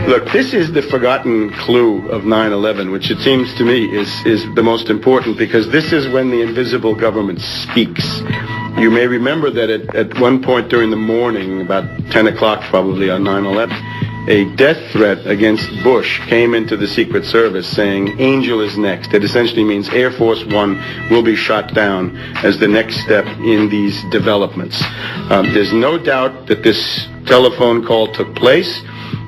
Look, this is the forgotten clue of 9/11, which it seems to me is the most important, because this is when the invisible government speaks. You may remember that at one point during the morning, about 10 o'clock probably on 9/11, a death threat against Bush came into the Secret Service saying, Angel is next. It essentially means Air Force One will be shot down as the next step in these developments. There's no doubt that this telephone call took place.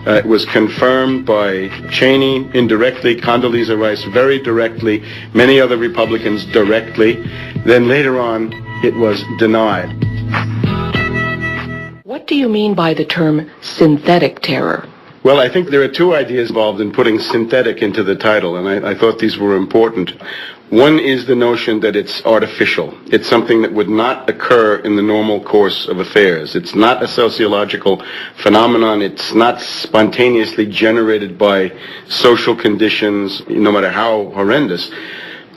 It was confirmed by Cheney indirectly, Condoleezza Rice very directly, many other Republicans directly. Then later on, it was denied. What do you mean by the term synthetic terror? Well, I think there are two ideas involved in putting synthetic into the title, and I thought these were important. One is the notion that it's artificial. It's something that would not occur in the normal course of affairs. It's not a sociological phenomenon. It's not spontaneously generated by social conditions, no matter how horrendous,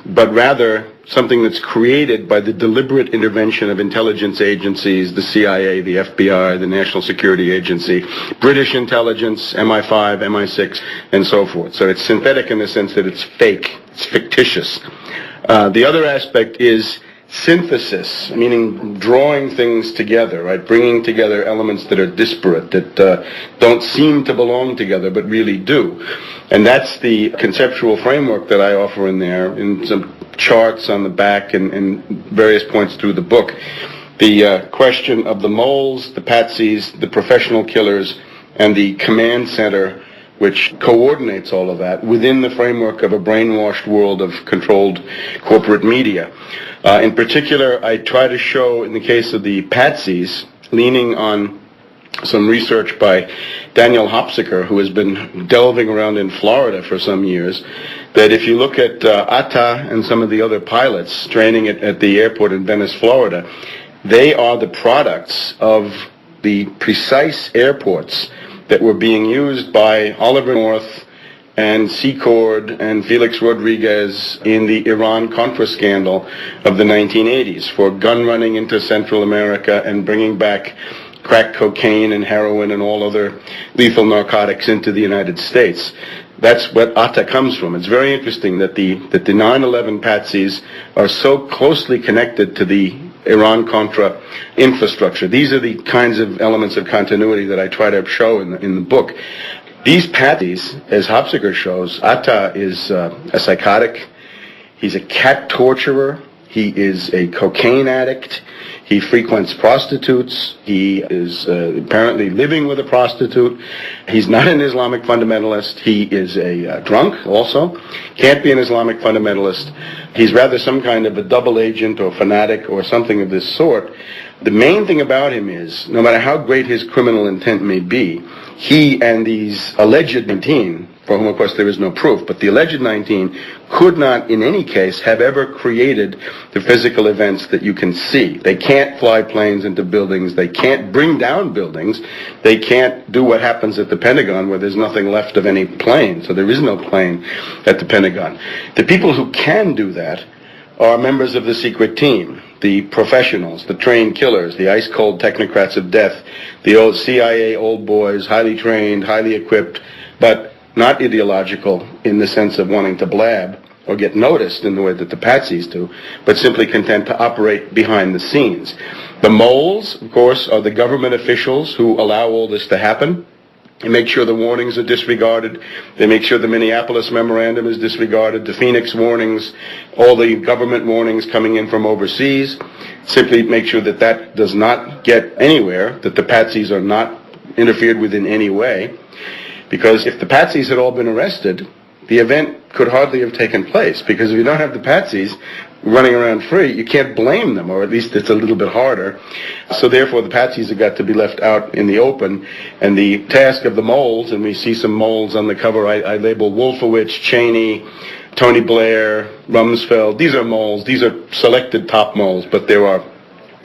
but rather something that's created by the deliberate intervention of intelligence agencies, the CIA, the FBI, the National Security Agency, British intelligence, MI5, MI6, and so forth. So it's synthetic in the sense that it's fake, it's fictitious. The other aspect is synthesis, meaning drawing things together, right? Bringing together elements that are disparate, that don't seem to belong together, but really do. And that's the conceptual framework that I offer in there, in some charts on the back and various points through the book. The question of the moles, the patsies, the professional killers, and the command center, which coordinates all of that within the framework of a brainwashed world of controlled corporate media. In particular, I try to show, in the case of the patsies, leaning on some research by Daniel Hopsiker, who has been delving around in Florida for some years, that if you look at Atta and some of the other pilots training at the airport in Venice, Florida, they are the products of the precise airports that were being used by Oliver North and Secord and Felix Rodriguez in the Iran-Contra scandal of the 1980s for gun running into Central America and bringing back crack cocaine and heroin and all other lethal narcotics into the United States. That's what Atta comes from. It's very interesting that the 9/11 patsies are so closely connected to the Iran-Contra infrastructure. These are the kinds of elements of continuity that I try to show in the book. These patsies, as Hopsiker shows, Atta is a psychotic. He's a cat torturer. He is a cocaine addict. He frequents prostitutes. He is apparently living with a prostitute. He's not an Islamic fundamentalist. He is a drunk also. Can't be an Islamic fundamentalist. He's rather some kind of a double agent or fanatic or something of this sort. The main thing about him is, no matter how great his criminal intent may be, he and these alleged 19, for whom of course there is no proof, but the alleged 19 could not in any case have ever created the physical events that you can see. They can't fly planes into buildings. They can't bring down buildings. They can't do what happens at the Pentagon where there's nothing left of any plane. So there is no plane at the Pentagon. The people who can do that are members of the secret team, the professionals, the trained killers, the ice-cold technocrats of death, the old CIA old boys, highly trained, highly equipped, but not ideological in the sense of wanting to blab or get noticed in the way that the patsies do, but simply content to operate behind the scenes. The moles, of course, are the government officials who allow all this to happen. They make sure the warnings are disregarded. They make sure the Minneapolis Memorandum is disregarded, the Phoenix warnings, all the government warnings coming in from overseas. Simply make sure that that does not get anywhere, that the patsies are not interfered with in any way. Because if the patsies had all been arrested, the event could hardly have taken place. Because if you don't have the patsies running around free, you can't blame them, or at least it's a little bit harder. So therefore the patsies have got to be left out in the open. And the task of the moles, and we see some moles on the cover, I label Wolfowitz, Cheney, Tony Blair, Rumsfeld. These are moles. These are selected top moles, but there are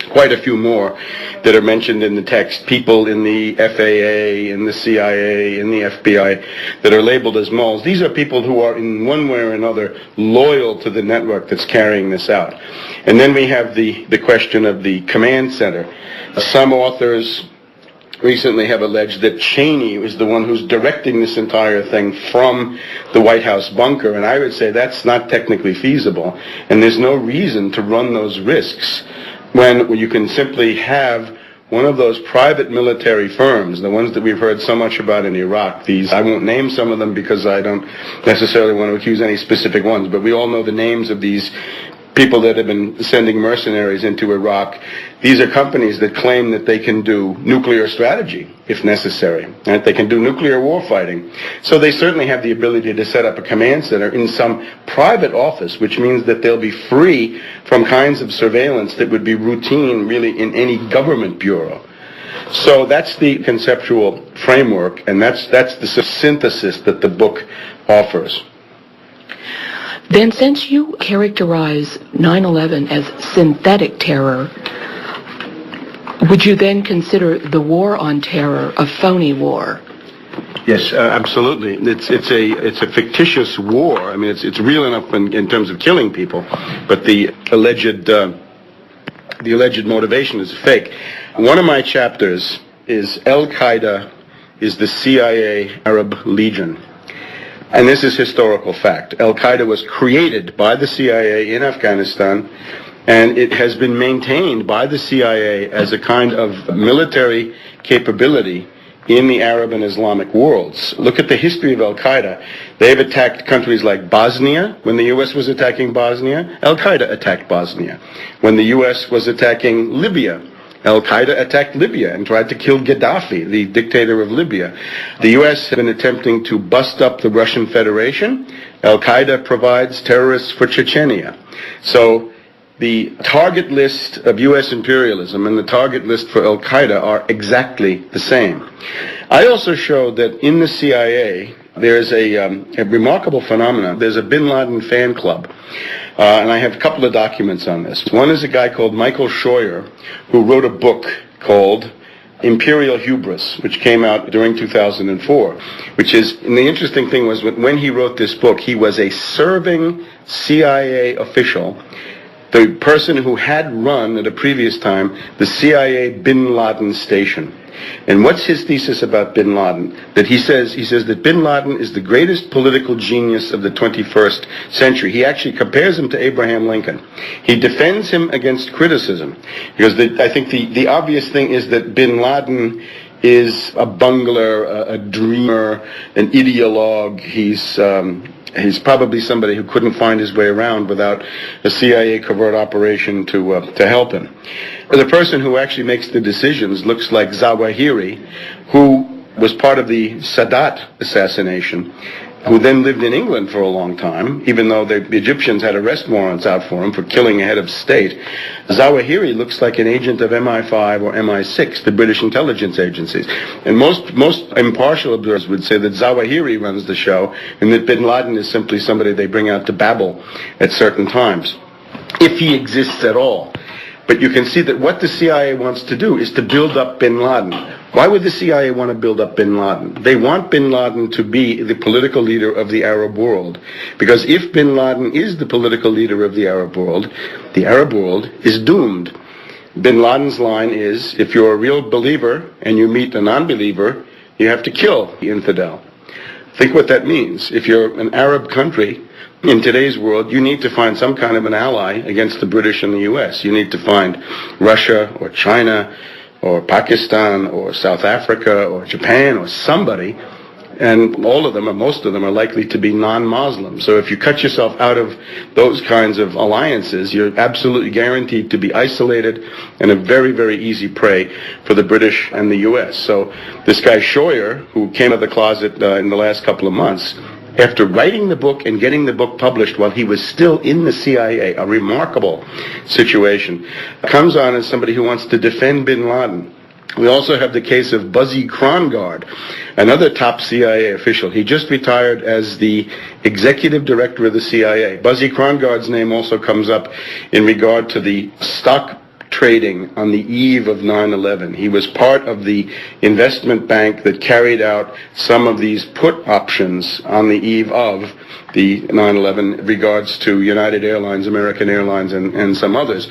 quite a few more that are mentioned in the text. People in the FAA, in the CIA, in the FBI that are labeled as moles. These are people who are in one way or another loyal to the network that's carrying this out. And then we have the question of the command center. Some authors recently have alleged that Cheney is the one who's directing this entire thing from the White House bunker, and I would say that's not technically feasible, and there's no reason to run those risks when you can simply have one of those private military firms, the ones that we've heard so much about in Iraq. I won't name some of them because I don't necessarily want to accuse any specific ones, but we all know the names of these people that have been sending mercenaries into Iraq. These are companies that claim that they can do nuclear strategy if necessary, right? They can do nuclear war fighting. So they certainly have the ability to set up a command center in some private office, which means that they'll be free from kinds of surveillance that would be routine really in any government bureau. So that's the conceptual framework, and that's the synthesis that the book offers. Then, since you characterize 9/11 as synthetic terror, would you then consider the war on terror a phony war? Yes, absolutely. It's a fictitious war. I mean, it's real enough in terms of killing people, but the alleged motivation is fake. One of my chapters is Al-Qaeda is the CIA Arab Legion. And this is historical fact. Al-Qaeda was created by the CIA in Afghanistan, and it has been maintained by the CIA as a kind of military capability in the Arab and Islamic worlds. Look at the history of Al-Qaeda. They've attacked countries like Bosnia. When the U.S. was attacking Bosnia, Al-Qaeda attacked Bosnia. When the U.S. was attacking Libya, Al-Qaeda attacked Libya and tried to kill Gaddafi, the dictator of Libya. The U.S. has been attempting to bust up the Russian Federation. Al-Qaeda provides terrorists for Chechnya. So the target list of U.S. imperialism and the target list for Al-Qaeda are exactly the same. I also showed that in the CIA, there's a remarkable phenomenon. There's a bin Laden fan club. And I have a couple of documents on this. One is a guy called Michael Scheuer, who wrote a book called Imperial Hubris, which came out during 2004, and the interesting thing was when he wrote this book, he was a serving CIA official, the person who had run at a previous time the CIA bin Laden station. And what's his thesis about bin Laden? That he says that bin Laden is the greatest political genius of the 21st century. He actually compares him to Abraham Lincoln. He defends him against criticism because I think the obvious thing is that bin Laden is a bungler, a dreamer, an ideologue. He's probably somebody who couldn't find his way around without a CIA covert operation to help him. The person who actually makes the decisions looks like Zawahiri, who was part of the Sadat assassination, who then lived in England for a long time, even though the Egyptians had arrest warrants out for him for killing a head of state. Zawahiri looks like an agent of MI5 or MI6, the British intelligence agencies. And most impartial observers would say that Zawahiri runs the show and that bin Laden is simply somebody they bring out to babble at certain times, if he exists at all. But you can see that what the CIA wants to do is to build up bin Laden. Why would the CIA want to build up bin Laden? They want bin Laden to be the political leader of the Arab world. Because if bin Laden is the political leader of the Arab world is doomed. Bin Laden's line is, if you're a real believer and you meet a non-believer, you have to kill the infidel. Think what that means. If you're an Arab country, in today's world, you need to find some kind of an ally against the British and the U.S. You need to find Russia or China or Pakistan or South Africa or Japan or somebody, and all of them or most of them are likely to be non-Muslim. So if you cut yourself out of those kinds of alliances, you're absolutely guaranteed to be isolated and a very, very easy prey for the British and the U.S. So this guy Scheuer, who came out of the closet in the last couple of months, after writing the book and getting the book published while he was still in the CIA, a remarkable situation, comes on as somebody who wants to defend bin Laden. We also have the case of Buzzy Krongard, another top CIA official. He just retired as the executive director of the CIA. Buzzy Krongard's name also comes up in regard to the stock trading on the eve of 9/11. He was part of the investment bank that carried out some of these put options on the eve of the 9/11 regards to United Airlines, American Airlines, and some others.